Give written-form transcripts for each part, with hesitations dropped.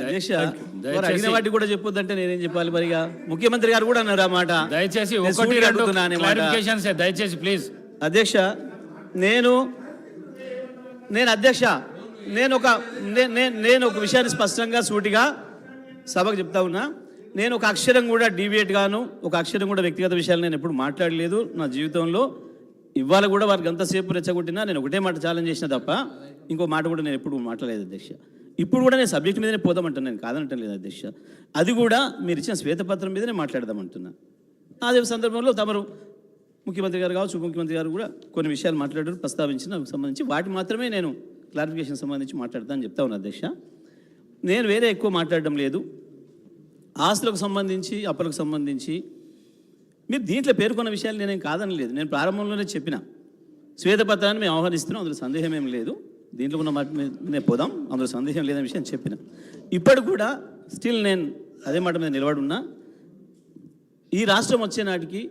అధ్యక్ష అడిగిన వాటికి కూడా చెప్పొద్దంటే నేనేం చెప్పాలి? మరిగా ముఖ్యమంత్రి గారు కూడా అన్నారు అన్నమాట. దయచేసి దయచేసి ప్లీజ్. అధ్యక్ష నేను అధ్యక్ష నేను ఒక విషయాన్ని స్పష్టంగా సూటిగా సభకు చెప్తా ఉన్నా. నేను ఒక అక్షరం కూడా డీవియేట్ గాను, ఒక అక్షరం కూడా వ్యక్తిగత విషయాలు నేను ఎప్పుడు మాట్లాడలేదు నా జీవితంలో. ఇవాళ కూడా వారికి అంతసేపు రెచ్చగొట్టినా నేను ఒకటే మాట ఛాలెంజ్ చేసిన తప్ప ఇంకో మాట కూడా నేను ఎప్పుడు మాట్లాడలేదు అధ్యక్ష. ఇప్పుడు కూడా నేను సబ్జెక్ట్ మీదనే పోదామంటున్నాను, నేను కాదనటం లేదు అధ్యక్ష. అది కూడా మీరు ఇచ్చిన శ్వేతపత్రం మీదనే మాట్లాడదామంటున్నా. అదే సందర్భంలో తమరు ముఖ్యమంత్రి గారు కావచ్చు, ఉప ముఖ్యమంత్రి గారు కూడా కొన్ని విషయాలు మాట్లాడారు, ప్రస్తావించిన సంబంధించి వాటి మాత్రమే నేను క్లారిఫికేషన్ సంబంధించి మాట్లాడతానని చెప్తా ఉన్నా అధ్యక్ష. నేను వేరే ఎక్కువ మాట్లాడడం లేదు. ఆస్తులకు సంబంధించి, అప్పులకు సంబంధించి మీరు దీంట్లో పేర్కొన్న విషయాలు నేనేం కాదనలేదు. నేను ప్రారంభంలోనే చెప్పిన శ్వేతపత్రాన్ని మేము ఆహ్వానిస్తున్నాం, అందులో సందేహం ఏం లేదు. దీంట్లో ఉన్న మాట మీద పోదాం, అందులో సందేహం లేదనే విషయం చెప్పిన. ఇప్పటి కూడా స్టిల్ నేను అదే మాట మీద నిలబడి ఉన్నా. ఈ రాష్ట్రం వచ్చే నాటికి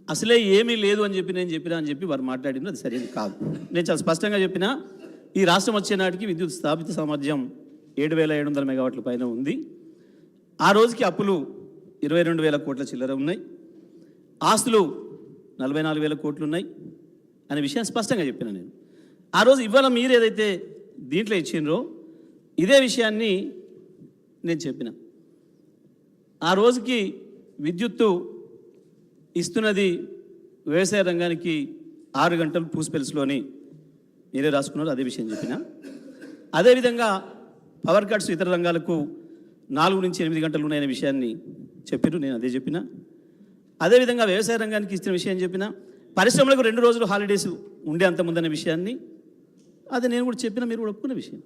అసలే ఏమీ లేదు అని చెప్పి నేను చెప్పినా అని చెప్పి వారు మాట్లాడిన అది సరైనది కాదు. నేను చాలా స్పష్టంగా చెప్పిన ఈ రాష్ట్రం వచ్చే నాటికి విద్యుత్ స్థాపిత సామర్థ్యం 7,700 మెగావాట్ల పైన ఉంది. ఆ రోజుకి అప్పులు 22,000 కోట్ల చిల్లర ఉన్నాయి, ఆస్తులు 44,000 కోట్లు ఉన్నాయి అనే విషయాన్ని స్పష్టంగా చెప్పిన నేను. ఆ రోజు ఇవాళ మీరు ఏదైతే దీంట్లో ఇచ్చిండ్రో ఇదే విషయాన్ని నేను చెప్పిన. ఆ రోజుకి విద్యుత్తు ఇస్తున్నది వ్యవసాయ రంగానికి 6 గంటలు పూసిపెలుసులోని మీరే రాసుకున్నారు, అదే విషయం చెప్పిన. అదేవిధంగా పవర్ కట్స్ ఇతర రంగాలకు 4 నుంచి 8 గంటలు ఉన్నాయనే విషయాన్ని చెప్పారు, నేను అదే చెప్పిన. అదేవిధంగా వ్యవసాయ రంగానికి ఇచ్చిన విషయం చెప్పిన. పరిశ్రమలకు 2 రోజులు హాలిడేస్ ఉండే అంత ముందనే విషయాన్ని అది నేను కూడా చెప్పిన, మీరు కూడా ఒప్పుకున్న విషయం.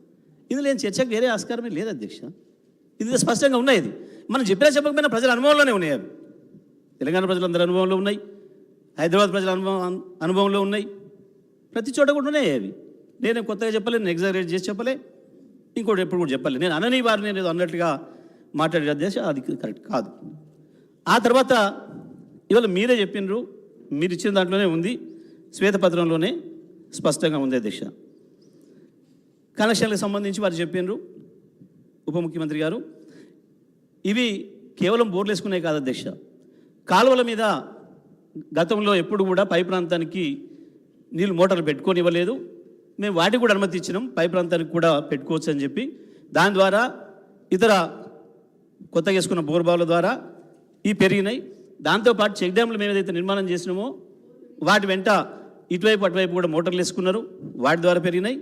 ఇది నేను చర్చకు వేరే ఆస్కారమే లేదు అధ్యక్ష. ఇది స్పష్టంగా ఉన్నాయి. ఇది మనం చెప్పినా చెప్పకపోయినా ప్రజల అనుభవంలోనే ఉన్నాయి. అవి తెలంగాణ ప్రజలందరి అనుభవంలో ఉన్నాయి, హైదరాబాద్ ప్రజల అనుభవంలో ఉన్నాయి, ప్రతి చోట కూడా ఉన్నాయి అవి. నేను కొత్తగా చెప్పలే, నేను ఎగ్జాగరేట్ చేసి చెప్పలే, ఇంకోటి ఎప్పుడు కూడా చెప్పలే. నేను అనని వారిని నేను అన్నట్టుగా మాట్లాడే అధ్యక్ష, అది కరెక్ట్ కాదు. ఆ తర్వాత ఇవాళ మీరే చెప్పినారు, మీరు ఇచ్చిన దాంట్లోనే ఉంది, శ్వేతపత్రంలోనే స్పష్టంగా ఉంది అధ్యక్ష. కనెక్షన్లకు సంబంధించి వారు చెప్పినారు ఉప ముఖ్యమంత్రి గారు, ఇవి కేవలం బోర్లు వేసుకునే కాదు అధ్యక్ష, కాలువల మీద గతంలో ఎప్పుడు కూడా పై ప్రాంతానికి నీళ్ళు మోటార్లు పెట్టుకొని ఇవ్వలేదు. మేము వాటికి కూడా అనుమతి ఇచ్చినాం, పై ప్రాంతానికి కూడా పెట్టుకోవచ్చు అని చెప్పి. దాని ద్వారా ఇతర కొత్తగా వేసుకున్న బోర్బావుల ద్వారా ఈ పెరిగినాయి. దాంతోపాటు చెక్ డ్యామ్లు మేము ఏదైతే నిర్మాణం చేసినామో వాటి వెంట ఇటువైపు అటువైపు కూడా మోటార్లు వేసుకున్నారు, వాటి ద్వారా పెరిగినాయి.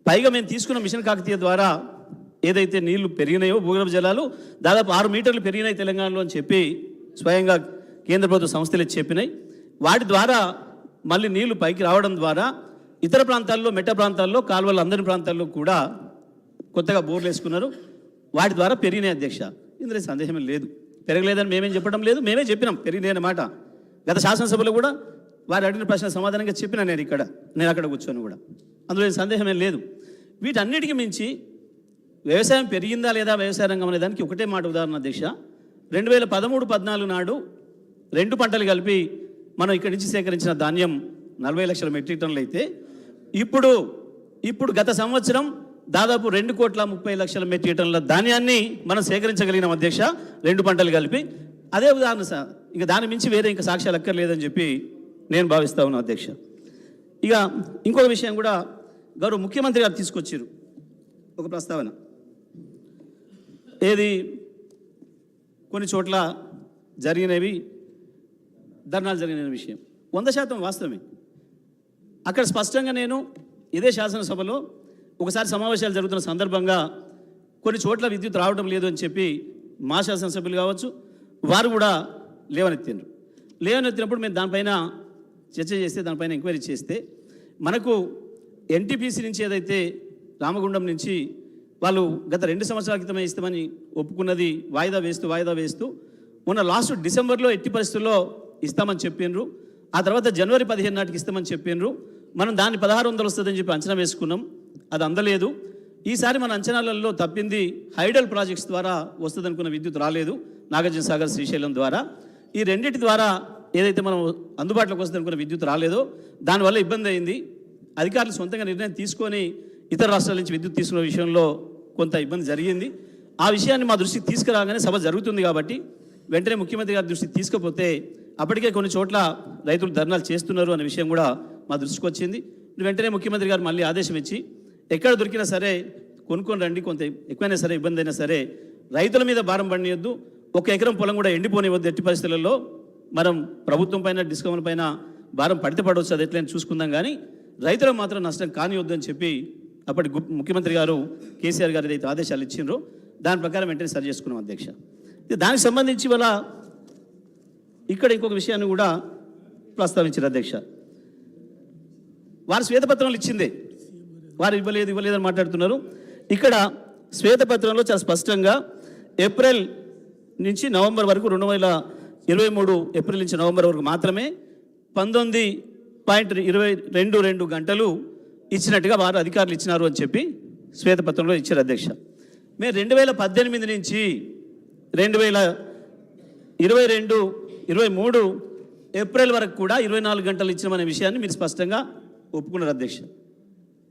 పైగా మేము తీసుకున్న మిషన్ కాకతీయ ద్వారా ఏదైతే నీళ్లు పెరిగినాయో భూగర్భ జలాలు దాదాపు 6 మీటర్లు పెరిగినాయి తెలంగాణలో అని చెప్పి స్వయంగా కేంద్ర ప్రభుత్వ సంస్థలు చెప్పినాయి. వాటి ద్వారా మళ్ళీ నీళ్లు పైకి రావడం ద్వారా ఇతర ప్రాంతాల్లో, మెట్ట ప్రాంతాల్లో, కాలువల అందరి ప్రాంతాల్లో కూడా కొత్తగా బోర్లు వేసుకున్నారు, వాటి ద్వారా పెరిగినాయి అధ్యక్ష. ఇందులో సందేహం లేదు, పెరగలేదని మేమేం చెప్పడం లేదు, మేమే చెప్పినాం పెరిగినాయి అన్నమాట. గత శాసనసభలో కూడా వారు అడిగిన ప్రశ్న సమాధానంగా చెప్పినా నేను అక్కడ కూర్చొని కూడా, అందులో సందేహమే లేదు. వీటన్నిటికీ మించి వ్యవసాయం పెరిగిందా లేదా వ్యవసాయ రంగం అనే దానికి ఒకటే మాట ఉదాహరణ అధ్యక్ష. 2013-14 నాడు 2 పంటలు కలిపి మనం ఇక్కడి నుంచి సేకరించిన ధాన్యం 40 లక్షల మెట్రిక్ టన్నులు అయితే ఇప్పుడు గత సంవత్సరం దాదాపు 2,30,00,000 మెట్రిక్ టన్నుల ధాన్యాన్ని మనం సేకరించగలిగినాం అధ్యక్ష, 2 పంటలు కలిపి. అదే ఉదాహరణ సార్, ఇక దాని మించి వేరే ఇంకా సాక్ష్యాలు అక్కర్లేదని చెప్పి నేను భావిస్తా ఉన్నాను అధ్యక్ష. ఇక ఇంకొక విషయం కూడా గౌరవ ముఖ్యమంత్రి గారు తీసుకొచ్చారు ఒక ప్రస్తావన, ఏది కొన్ని చోట్ల జరిగినవి ధర్నాలు జరిగిన విషయం 100% వాస్తవమే. అక్కడ స్పష్టంగా నేను ఇదే శాసనసభలో ఒకసారి సమావేశాలు జరుగుతున్న సందర్భంగా కొన్ని చోట్ల విద్యుత్ రావడం లేదు అని చెప్పి మా శాసనసభ్యులు కావచ్చు వారు కూడా లేవనెత్తినప్పుడు మేము దానిపైన చర్చ చేస్తే, దానిపైన ఎంక్వైరీ చేస్తే మనకు ఎన్టీపీసీ నుంచి ఏదైతే రామగుండం నుంచి వాళ్ళు గత 2 సంవత్సరాల క్రితమే ఇస్తామని ఒప్పుకున్నది వాయిదా వేస్తూ మొన్న లాస్ట్ డిసెంబర్లో ఎట్టి పరిస్థితుల్లో ఇస్తామని చెప్పినారు. ఆ తర్వాత జనవరి 15 నాటికి ఇస్తామని చెప్పినారు. మనం దాన్ని 1600 వస్తుందని చెప్పి అంచనా వేసుకున్నాం, అది అందలేదు. ఈసారి మన అంచనాలలో తప్పింది, హైడల్ ప్రాజెక్ట్స్ ద్వారా వస్తుంది అనుకున్న విద్యుత్ రాలేదు, నాగార్జున సాగర్, శ్రీశైలం ద్వారా. ఈ రెండింటి ద్వారా ఏదైతే మనం అందుబాటులోకి వస్తుంది అనుకున్న విద్యుత్ రాలేదో దానివల్ల ఇబ్బంది అయింది. అధికారులు సొంతంగా నిర్ణయం తీసుకొని ఇతర రాష్ట్రాల నుంచి విద్యుత్ తీసుకున్న విషయంలో కొంత ఇబ్బంది జరిగింది. ఆ విషయాన్ని మా దృష్టికి తీసుకురాగానే సభ జరుగుతుంది కాబట్టి వెంటనే ముఖ్యమంత్రి గారి దృష్టికి తీసుకపోతే అప్పటికే కొన్ని చోట్ల రైతులు ధర్నాలు చేస్తున్నారు అనే విషయం కూడా మా దృష్టికి వచ్చింది. వెంటనే ముఖ్యమంత్రి గారు మళ్ళీ ఆదేశం ఇచ్చి ఎక్కడ దొరికినా సరే కొనుక్కొని రండి, కొంత ఎక్కువైనా సరే ఇబ్బంది అయినా సరే రైతుల మీద భారం పడియొద్దు, 1 ఎకరం పొలం కూడా ఎండిపోనివద్దు, ఎట్టి పరిస్థితులలో మనం ప్రభుత్వం పైన డిస్కౌంట్ పైన భారం పడితే పడవచ్చు, అది ఎట్లయినా చూసుకుందాం, కానీ రైతులకు మాత్రం నష్టం కానివద్దు అని చెప్పి అప్పటి ముఖ్యమంత్రి గారు కేసీఆర్ గారు ఏదైతే ఆదేశాలు ఇచ్చిండ్రో దాని ప్రకారం వెంటనే సరి చేసుకున్నాం అధ్యక్ష. దానికి సంబంధించి వల్ల ఇక్కడ ఇంకొక విషయాన్ని కూడా ప్రస్తావించారు అధ్యక్ష. వారు శ్వేతపత్రాలు ఇచ్చిందే, వారు ఇవ్వలేదు అని మాట్లాడుతున్నారు. ఇక్కడ శ్వేతపత్రంలో చాలా స్పష్టంగా ఏప్రిల్ నుంచి నవంబర్ వరకు 2023 ఏప్రిల్ నుంచి నవంబర్ వరకు మాత్రమే 19.22 గంటలు ఇచ్చినట్టుగా వారు అధికారులు ఇచ్చినారు అని చెప్పి శ్వేతపత్రంలో ఇచ్చారు అధ్యక్ష. మేము 2018 నుంచి 2022-23 ఏప్రిల్ వరకు కూడా 24 గంటలు ఇచ్చినామనే విషయాన్ని మీరు స్పష్టంగా ఒప్పుకున్నారు అధ్యక్ష.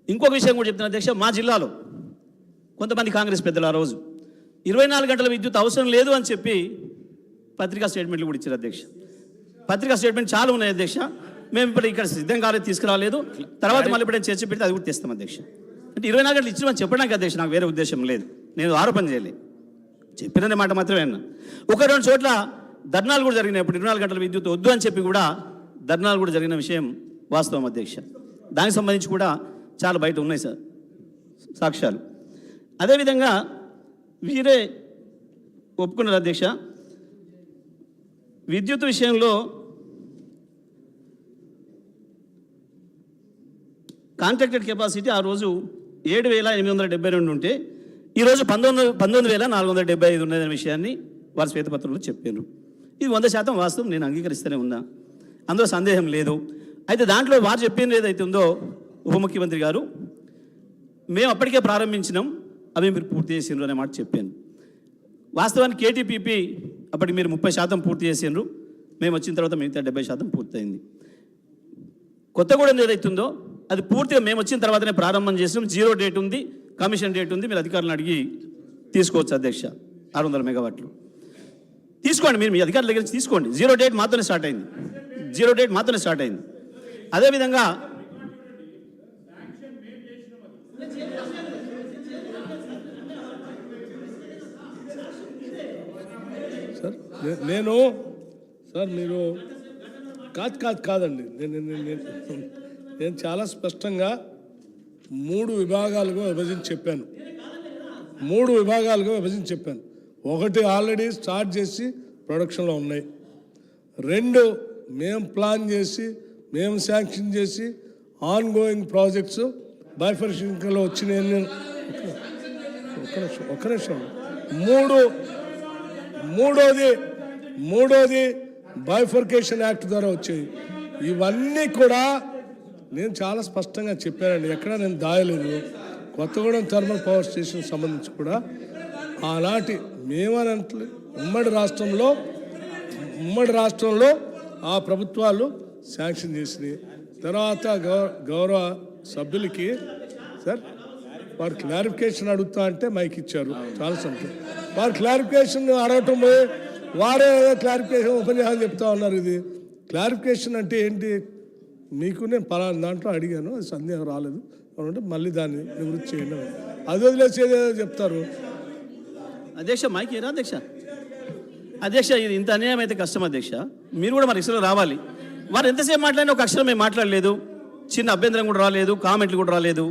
ఇంకొక విషయం కూడా చెప్తున్నారు అధ్యక్ష, మా జిల్లాలో కొంతమంది కాంగ్రెస్ పెద్దలు ఆ రోజు 24 గంటల విద్యుత్ అవసరం లేదు అని చెప్పి పత్రికా స్టేట్మెంట్లు కూడా ఇచ్చారు అధ్యక్ష. పత్రికా స్టేట్మెంట్ చాలా ఉన్నాయి అధ్యక్ష. మేము ఇప్పుడు ఇక్కడ సిద్ధం కాలేదు, తీసుకురాలేదు, తర్వాత మళ్ళీ ఇప్పుడు చర్చ పెడితే అది కూడా తెస్తాం అధ్యక్ష. అంటే 24 గంటలు ఇచ్చినామని చెప్పడానికి అధ్యక్ష, నాకు వేరే ఉద్దేశం లేదు, నేను ఆరోపణ చేయలేదు, చెప్పిన మాట మాత్రమే అన్నా. 1-2 చోట్ల ధర్నాలు కూడా జరిగినాయి. ఇప్పుడు 24 గంటల విద్యుత్ వద్దు అని చెప్పి కూడా ధర్నాలు కూడా జరిగిన విషయం వాస్తవం అధ్యక్ష. దానికి సంబంధించి కూడా చాలా బయట ఉన్నాయి సార్ సాక్ష్యాలు. అదేవిధంగా వీరే ఒప్పుకున్నారు అధ్యక్ష. విద్యుత్ విషయంలో కాంట్రాక్టెడ్ కెపాసిటీ ఆ రోజు 7,872 ఉంటే ఈరోజు 19,475 ఉన్నదనే విషయాన్ని వారి శ్వేతపత్రంలో చెప్పారు. ఇది 100% వాస్తవం, నేను అంగీకరిస్తూనే ఉన్నా, అందులో సందేహం లేదు. అయితే దాంట్లో వారు చెప్పింది ఏదైతే ఉందో ఉప ముఖ్యమంత్రి గారు, మేము అప్పటికే ప్రారంభించినాం, అవి మీరు పూర్తి చేసిండ్రు అనే మాట చెప్పాను. వాస్తవానికి కేటీపీపీ అప్పటికి మీరు 30% పూర్తి చేసిండ్రు, మేము వచ్చిన తర్వాత మిగతా 70% పూర్తయింది. కొత్తగూడెం ఏదైతుందో అది పూర్తిగా మేము వచ్చిన తర్వాతనే ప్రారంభం చేసినాం. 0 డేట్ ఉంది, కమిషన్ డేట్ ఉంది, మీరు అధికారులను అడిగి తీసుకోవచ్చు అధ్యక్ష. 600 మెగావాట్లు తీసుకోండి, మీరు మీ అధికారుల దగ్గర నుంచి తీసుకోండి. 0 డేట్ మాత్రమే స్టార్ట్ అయింది, 0 డేట్ మాత్రమే స్టార్ట్ అయింది. అదేవిధంగా సార్ మీరు కాదండి, నేను చాలా స్పష్టంగా 3 విభాగాలుగా విభజించి చెప్పాను. 1 ఆల్రెడీ స్టార్ట్ చేసి ప్రొడక్షన్లో ఉన్నాయి, 2 మేము ప్లాన్ చేసి మేము శాంక్షన్ చేసి ఆన్ గోయింగ్ ప్రాజెక్ట్స్ బైఫర్కేషన్లో వచ్చినాయి. ఒక నిమిషం. మూడోది బైఫర్కేషన్ యాక్ట్ ద్వారా వచ్చాయి. ఇవన్నీ కూడా నేను చాలా స్పష్టంగా చెప్పానండి, ఎక్కడ నేను దాయలేదు. కొత్తగూడెం థర్మల్ పవర్ స్టేషన్ సంబంధించి కూడా ఆనాటి మేమనంటే ఉమ్మడి రాష్ట్రంలో ఆ ప్రభుత్వాలు శాంక్షన్ చేసినాయి. తర్వాత గౌరవ సభ్యులకి సార్ వారు క్లారిఫికేషన్ అడుగుతా అంటే మైక్ ఇచ్చారు, చాలా సంతోషం. వారు క్లారిఫికేషన్ అడగటం పోయి వారే క్లారిఫికేషన్ ఉపన్యాసం చెప్తా ఉన్నారు. ఇది క్లారిఫికేషన్ అంటే ఏంటి? మీకు నేను పలానా దాంట్లో అడిగాను, అది సందేహం రాలేదు అంటే మళ్ళీ దాన్ని నివృత్తి చేయండి, అది వదిలేసేదో చెప్తారు అధ్యక్ష. మైక్ ఏరా అధ్యక్ష, ఇది ఇంత అన్యాయం అయితే కష్టం అధ్యక్ష. మీరు కూడా మరి ఇసులో రావాలి. వారు ఎంతసేపు మాట్లాడినా ఒక అక్షరం మేము మాట్లాడలేదు, చిన్న అభ్యంతరం కూడా రాలేదు, కామెంట్లు కూడా రాలేదు.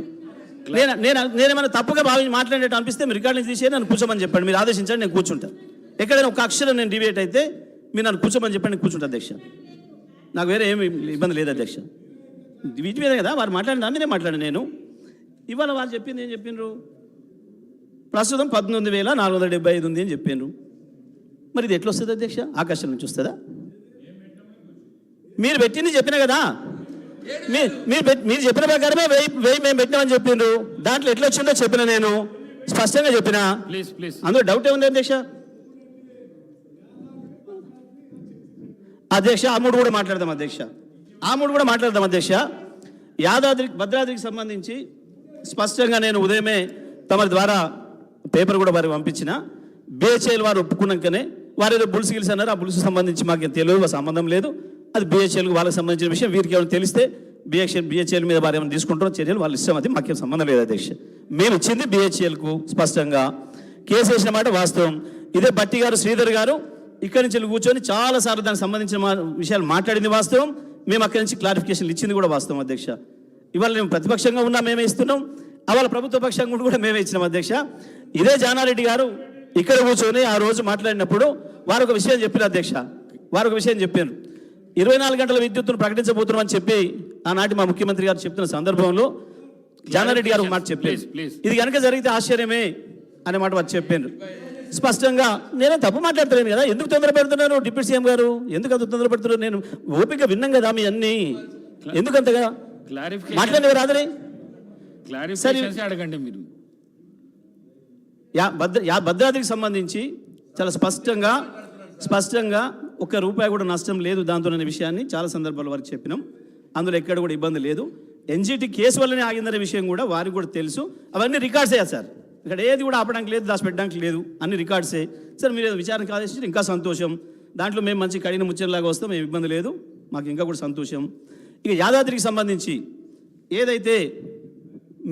నేనేమైనా తప్పుగా భావించి మాట్లాడేట్టు అనిపిస్తే మీరు రికార్డింగ్ తీసి నన్ను కూర్చోమని చెప్పండి, మీరు ఆదేశించండి, నేను కూర్చుంటాను. ఎక్కడైనా ఒక అక్షరం నేను డివేట్ అయితే మీరు నన్ను కూర్చోమని చెప్పండి, నేను కూర్చుంటా అధ్యక్ష. నాకు వేరే ఏమి ఇబ్బంది లేదు అధ్యక్ష. వీటి మీద కదా వారు మాట్లాడిన దాన్ని నేను మాట్లాడాను. నేను ఇవాళ వారు చెప్పింది ఏం చెప్పిండ్రు? ప్రస్తుతం 19,475 ఉంది అని చెప్పిండ్రు. మరి ఇది ఎట్లా వస్తుంది అధ్యక్ష? ఆకాశం నుంచి వస్తుందా? మీరు పెట్టింది చెప్పినా కదా, మీరు చెప్పిన ప్రకారమే 1000 మేము పెట్టినామని చెప్పిండ్రు. దాంట్లో ఎట్లా వచ్చిందో చెప్పిన, నేను స్పష్టంగా చెప్పిన. ప్లీజ్ అందులో డౌట్ ఏముంది అధ్యక్ష? అధ్యక్ష ఆ 3 కూడా మాట్లాడదాం అధ్యక్ష. భద్రాద్రికి సంబంధించి స్పష్టంగా నేను ఉదయమే తమ ద్వారా పేపర్ కూడా వారికి పంపించిన బిహెచ్ఎల్ వారు ఒప్పుకున్నాకనే వారు ఏదో బుల్స్ గిల్స్ అన్నారు. ఆ బుల్స్ సంబంధించి మాకు తెలియదు, సంబంధం లేదు. అది బిహెచ్ఎల్కి వాళ్ళకి సంబంధించిన విషయం. వీరికి ఏమైనా తెలిస్తే బిహెచ్ఎల్ మీద వారు ఏమైనా తీసుకుంటారో చర్యలు వాళ్ళు ఇష్టం, అది మాకేం సంబంధం లేదు అధ్యక్ష. మేము ఇచ్చింది బిహెచ్ఎల్కు స్పష్టంగా కేసు వేసిన మాట వాస్తవం. ఇదే బట్టి గారు, శ్రీధర్ గారు ఇక్కడి నుంచి కూర్చొని చాలాసార్లు దానికి సంబంధించిన విషయాలు మాట్లాడింది వాస్తవం. మేము అక్కడి నుంచి క్లారిఫికేషన్లు ఇచ్చింది కూడా వాస్తవం అధ్యక్ష. ఇవాళ మేము ప్రతిపక్షంగా ఉన్నా మేమే ఇస్తున్నాం, అవాళ ప్రభుత్వ పక్షంగా కూడా మేమే ఇచ్చినాం అధ్యక్ష. ఇదే జానారెడ్డి గారు ఇక్కడ కూర్చొని ఆ రోజు మాట్లాడినప్పుడు వారు ఒక విషయం చెప్పారు అధ్యక్ష. వారు ఒక విషయం చెప్పారు, 24 గంటల విద్యుత్తును ప్రకటించబోతున్నాం అని చెప్పి ఆనాటి మా ముఖ్యమంత్రి గారు చెప్తున్న సందర్భంలో జానారెడ్డి గారు ఒక మాట చెప్పారు. ఇది కనుక జరిగితే ఆశ్చర్యమే అనే మాట వారు చెప్పారు స్పష్టంగా. నేనే తప్పు మాట్లాడతలేను కదా, ఎందుకు తొందరపెడుతున్నారు డిప్యూటీ సీఎం గారు, ఎందుకు అంత తొందరపెడుతున్నారు? నేను ఓపిక విన్నాం కదా మీ అన్ని, ఎందుకు అంతగా మాట్లాడే రాదని అడగండి మీరు. భద్రాద్రికి సంబంధించి చాలా స్పష్టంగా ₹1 కూడా నష్టం లేదు దాంతో అనే విషయాన్ని చాలా సందర్భాల వరకు చెప్పినాం. అందులో ఎక్కడ కూడా ఇబ్బంది లేదు. ఎన్జిటి కేసు వల్లనే ఆగిందనే విషయం కూడా వారికి కూడా తెలుసు. అవన్నీ రికార్డ్స్ అయ్యా సార్, ఇక్కడ ఏది కూడా ఆపడానికి లేదు, దాచిపెట్టడానికి లేదు, అన్ని రికార్డ్సే సార్. మీరు ఏదో విచారణకు ఆదేశించారు, ఇంకా సంతోషం. దాంట్లో మేము మంచి కడిగిన ముచ్చట్లాగా వస్తాం, ఏం ఇబ్బంది లేదు, మాకు ఇంకా కూడా సంతోషం. ఇక యాదాద్రికి సంబంధించి ఏదైతే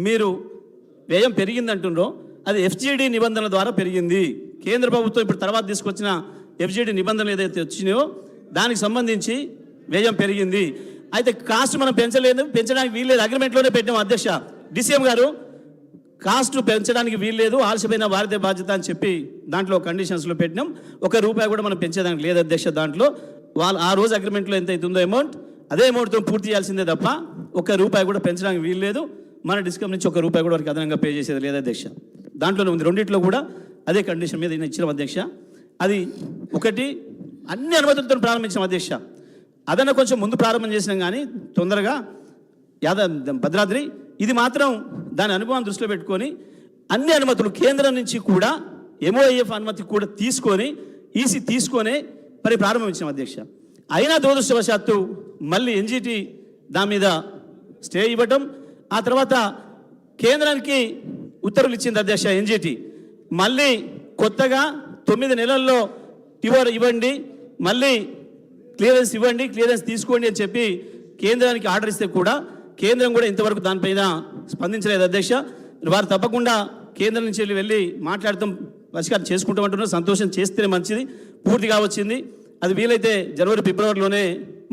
మీరు వ్యయం పెరిగిందంటుండ్రో అది ఎఫ్జిడి నిబంధనల ద్వారా పెరిగింది. కేంద్ర ప్రభుత్వం ఇప్పుడు తర్వాత తీసుకొచ్చిన ఎఫ్జిడి నిబంధనలు ఏదైతే వచ్చినాయో దానికి సంబంధించి వ్యయం పెరిగింది. అయితే కాస్ట్ మనం పెంచడానికి వీల్లేదు, అగ్రిమెంట్లోనే పెట్టాం అధ్యక్ష. డిసిఎం గారు కాస్ట్ పెంచడానికి వీల్లేదు, ఆలస్యమైన వారిదే బాధ్యత అని చెప్పి దాంట్లో కండిషన్స్లో పెట్టినాం. ₹1 కూడా మనం పెంచేదానికి లేదు అధ్యక్ష. దాంట్లో వాళ్ళు ఆ రోజు అగ్రిమెంట్లో ఎంత అవుతుందో అమౌంట్ అదే అమౌంట్తో పూర్తి చేయాల్సిందే తప్ప ₹1 కూడా పెంచడానికి వీల్లేదు. మన డిస్కమ్ నుంచి ₹1 కూడా వారికి అదనంగా పే చేసేది లేదు అధ్యక్ష. దాంట్లోనే ఉంది, రెండింటిలో కూడా అదే కండిషన్ మీద ఇచ్చిన అధ్యక్ష. అది ఒకటి, అన్ని అనుమతులతో ప్రారంభించిన అధ్యక్ష. అదన కొంచెం ముందు ప్రారంభం చేసినాం కానీ తొందరగా భద్రాద్రి ఇది మాత్రం దాని అనుభవాన్ని దృష్టిలో పెట్టుకొని అన్ని అనుమతులు కేంద్రం నుంచి కూడా MOIF అనుమతి కూడా తీసుకొని ఈసీ తీసుకొనే మరి ప్రారంభించాం అధ్యక్ష. అయినా దురదృష్టవశాత్తు మళ్ళీ ఎన్జిటి దాని మీద స్టే ఇవ్వటం, ఆ తర్వాత కేంద్రానికి ఉత్తర్వులు ఇచ్చింది అధ్యక్ష ఎన్జిటి. మళ్ళీ కొత్తగా 9 నెలల్లో ఇవ్వండి, మళ్ళీ క్లియరెన్స్ ఇవ్వండి, క్లియరెన్స్ తీసుకోండి అని చెప్పి కేంద్రానికి ఆర్డర్ ఇస్తే కూడా కేంద్రం కూడా ఇంతవరకు దానిపైన స్పందించలేదు అధ్యక్ష. వారు తప్పకుండా కేంద్రం నుంచి వెళ్ళి మాట్లాడతాం, పరిష్కారం చేసుకుంటామంటున్నారు. సంతోషం, చేస్తేనే మంచిది. పూర్తిగా వచ్చింది అది వీలైతే జనవరి ఫిబ్రవరిలోనే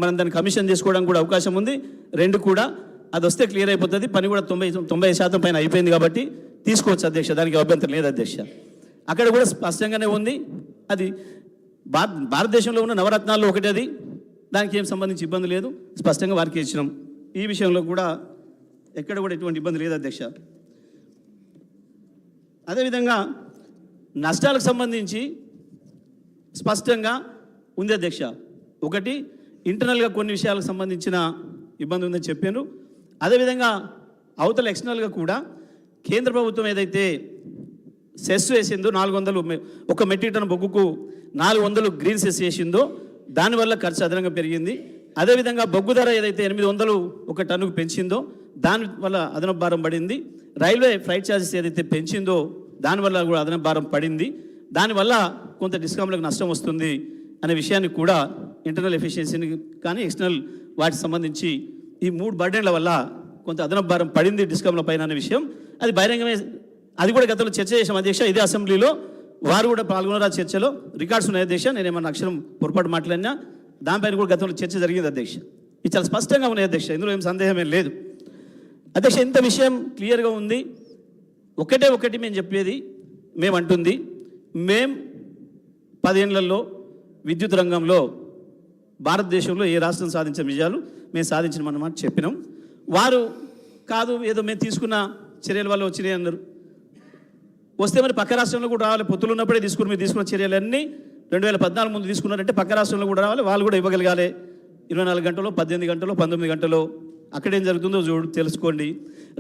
మనం దాన్ని కమిషన్ చేసుకోవడానికి కూడా అవకాశం ఉంది. 2 కూడా అది వస్తే క్లియర్ అయిపోతుంది. పని కూడా 90% పైన అయిపోయింది కాబట్టి తీసుకోవచ్చు అధ్యక్ష, దానికి అభ్యంతరం లేదు అధ్యక్ష. అక్కడ కూడా స్పష్టంగానే ఉంది. అది భారతదేశంలో ఉన్న నవరత్నాల్లో ఒకటి, అది దానికి ఏం సంబంధించి ఇబ్బంది లేదు, స్పష్టంగా వారికి ఇచ్చినాం. ఈ విషయంలో కూడా ఎక్కడ కూడా ఎటువంటి ఇబ్బంది లేదు అధ్యక్ష. అదేవిధంగా నష్టాలకు సంబంధించి స్పష్టంగా ఉంది అధ్యక్ష. ఒకటి, ఇంటర్నల్గా కొన్ని విషయాలకు సంబంధించిన ఇబ్బంది ఉందని చెప్పాను. అదేవిధంగా అవతల ఎక్స్టర్నల్గా కూడా కేంద్ర ప్రభుత్వం ఏదైతే సెస్ వేసిందో 400 ఒక మెట్రిక్ టన్ బొగ్గుకు 400 గ్రీన్ సెస్ వేసిందో దానివల్ల ఖర్చు అదనంగా పెరిగింది. అదేవిధంగా బొగ్గు ధర ఏదైతే 800 ఒక టన్నుకు పెంచిందో దానివల్ల అదనపు భారం పడింది. రైల్వే ఫ్రైట్ ఛార్జెస్ ఏదైతే పెంచిందో దానివల్ల కూడా అదనపు భారం పడింది. దానివల్ల కొంత డిస్కౌంట్లకు నష్టం వస్తుంది అనే విషయాన్ని కూడా ఇంటర్నల్ ఎఫిషియన్సీని కానీ ఎక్స్టర్నల్ వాటికి సంబంధించి ఈ 3 బర్డెన్ల వల్ల కొంత అదనపు భారం పడింది డిస్కౌంట్ల పైన అనే విషయం అది బహిరంగమే. అది కూడా గతంలో చర్చ చేసాం అధ్యక్ష. ఇదే అసెంబ్లీలో వారు కూడా పాల్గొన్నారు ఆ చర్చలో. రికార్డ్స్ ఉన్నాయి అధ్యక్ష. నేనేమన్నా అక్షరం పొరపాటు మాట్లాడినా దానిపైన కూడా గతంలో చర్చ జరిగింది అధ్యక్ష. ఇది చాలా స్పష్టంగా ఉన్నాయి అధ్యక్ష, ఇందులో ఏం సందేహమే లేదు అధ్యక్ష. ఇంత విషయం క్లియర్గా ఉంది. ఒకటి మేము చెప్పేది, మేము అంటుంది, మేము 10 ఏళ్లలో విద్యుత్ రంగంలో భారతదేశంలో ఏ రాష్ట్రం సాధించిన విజయాలు మేము సాధించినామన్నమాట చెప్పినాం. వారు కాదు ఏదో మేము తీసుకున్న చర్యల వల్ల వచ్చినాయి అన్నారు. వస్తే మరి పక్క రాష్ట్రంలో కూడా రావాలి. పొత్తులు ఉన్నప్పుడే మీరు తీసుకున్న చర్యలన్నీ 2014 ముందు తీసుకున్నారంటే పక్క రాష్ట్రంలో కూడా రావాలి, వాళ్ళు కూడా ఇవ్వగలగాలి. 24 గంటలో, 18 గంటలో, 19 గంటలో అక్కడేం జరుగుతుందో తెలుసుకోండి.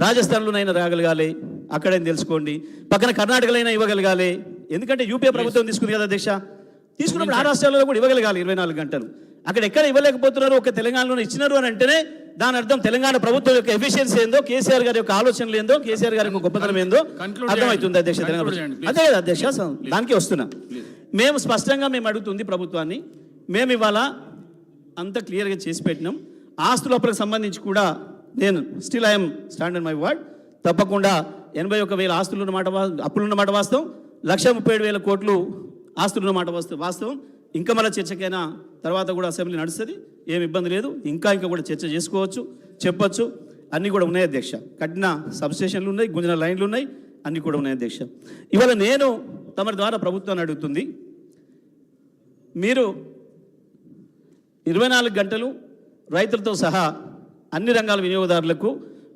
రాజస్థాన్లోనైనా రాగలగాలి, అక్కడేం తెలుసుకోండి. పక్కన కర్ణాటకలో అయినా ఇవ్వగలగాలి. ఎందుకంటే యూపీఏ ప్రభుత్వం తీసుకుంది కదా అధ్యక్ష. తీసుకున్నప్పుడు ఆ రాష్ట్రాల్లో కూడా ఇవ్వగలగాలి 24 గంటలు. అక్కడ ఎక్కడ ఇవ్వలేకపోతున్నారు, ఒక తెలంగాణలో ఇచ్చినారు అని అంటేనే దాని అర్థం తెలంగాణ ప్రభుత్వం యొక్క ఎఫిషియన్సీ ఏందో, కేసీఆర్ గారి యొక్క ఆలోచనలు ఏందో, కేసీఆర్ గారి యొక్క గొప్పతనం ఏందో అర్థమవుతుంది అధ్యక్ష. తెలంగాణ అదే కదా అధ్యక్ష, దానికి వస్తున్నా. మేము స్పష్టంగా అడుగుతుంది ప్రభుత్వాన్ని, మేము ఇవాళ అంత క్లియర్గా చేసి పెట్టినాం. ఆస్తుల అప్పులకు సంబంధించి కూడా నేను still I'm stand on my word. తప్పకుండా 81,000 ఆస్తులు ఉన్నమాట, అప్పులున్నమాట వాస్తవం. 1,37,000 కోట్లు ఆస్తులు ఉన్నమాట వాస్తవం. ఇంకా మళ్ళీ చర్చకైనా తర్వాత కూడా అసెంబ్లీ నడుస్తుంది, ఏమి ఇబ్బంది లేదు. ఇంకా కూడా చర్చ చేసుకోవచ్చు, చెప్పొచ్చు. అన్నీ కూడా ఉన్నాయి అధ్యక్ష. కట్టిన సబ్స్టేషన్లు ఉన్నాయి, గుంజిన లైన్లు ఉన్నాయి, అన్నీ కూడా ఉన్నాయి అధ్యక్ష. ఇవాళ నేను తమ ద్వారా ప్రభుత్వాన్ని అడుగుతుంది, మీరు 24 గంటలు రైతులతో సహా అన్ని రంగాల వినియోగదారులకు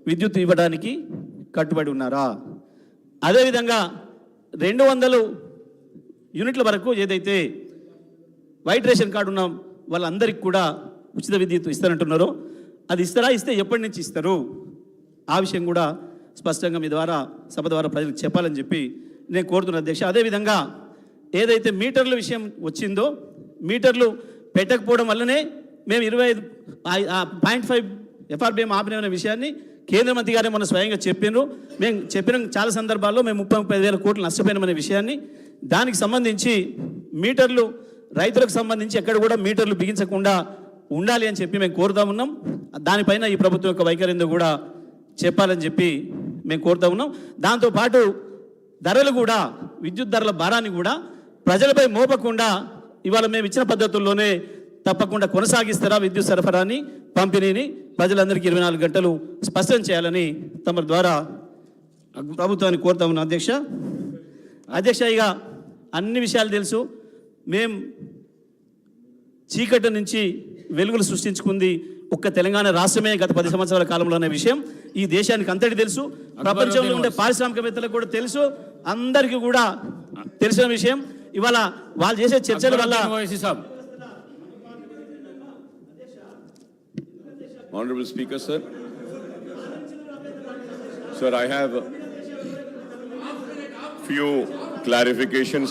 విద్యుత్ ఇవ్వడానికి కట్టుబడి ఉన్నారా? అదేవిధంగా 200 యూనిట్ల వరకు ఏదైతే వైట్ రేషన్ కార్డు ఉన్న వాళ్ళందరికీ కూడా ఉచిత విద్యుత్ ఇస్తారంటున్నారో అది ఇస్తారా? ఇస్తే ఎప్పటి నుంచి ఇస్తారు? ఆ విషయం కూడా స్పష్టంగా మీ ద్వారా సభ ద్వారా ప్రజలకు చెప్పాలని చెప్పి నేను కోరుతున్నా అధ్యక్ష. అదేవిధంగా ఏదైతే మీటర్ల విషయం వచ్చిందో, మీటర్లు పెట్టకపోవడం వల్లనే మేము 25.5 ఎఫ్ఆర్బిఎం ఆపిన విషయాన్ని కేంద్ర మంత్రి గారే మొన్న స్వయంగా చెప్పినారు. మేము చెప్పిన చాలా సందర్భాల్లో మేము 35,000 కోట్లు నష్టపోయినామనే విషయాన్ని. దానికి సంబంధించి మీటర్లు రైతులకు సంబంధించి ఎక్కడ కూడా మీటర్లు బిగించకుండా ఉండాలి అని చెప్పి మేము కోరుతా ఉన్నాం. దానిపైన ఈ ప్రభుత్వం యొక్క వైఖరిందో కూడా చెప్పాలని చెప్పి మేము కోరుతా ఉన్నాం. దాంతోపాటు ధరలు కూడా, విద్యుత్ ధరల భారాన్ని కూడా ప్రజలపై మోపకుండా ఇవాళ మేము ఇచ్చిన పద్ధతుల్లోనే తప్పకుండా కొనసాగిస్తారా విద్యుత్ సరఫరాని, పంపిణీని ప్రజలందరికీ 24 గంటలు స్పష్టం చేయాలని తమ ద్వారా ప్రభుత్వాన్ని కోరుతా ఉన్నాం అధ్యక్ష. ఇక అన్ని విషయాలు తెలుసు. మేం చీకటి నుంచి వెలుగులు సృష్టించుకుంది ఒక్క తెలంగాణ రాష్ట్రమే గత 10 సంవత్సరాల కాలంలో అనే విషయం ఈ దేశానికి అంతటి తెలుసు. ప్రపంచంలో ఉండే పారిశ్రామికవేత్తలకు కూడా తెలుసు, అందరికీ కూడా తెలిసిన విషయం. ఇవాళ వాళ్ళు చేసే చర్చల వల్ల Honorable Speaker, sir. Sir, I have few clarifications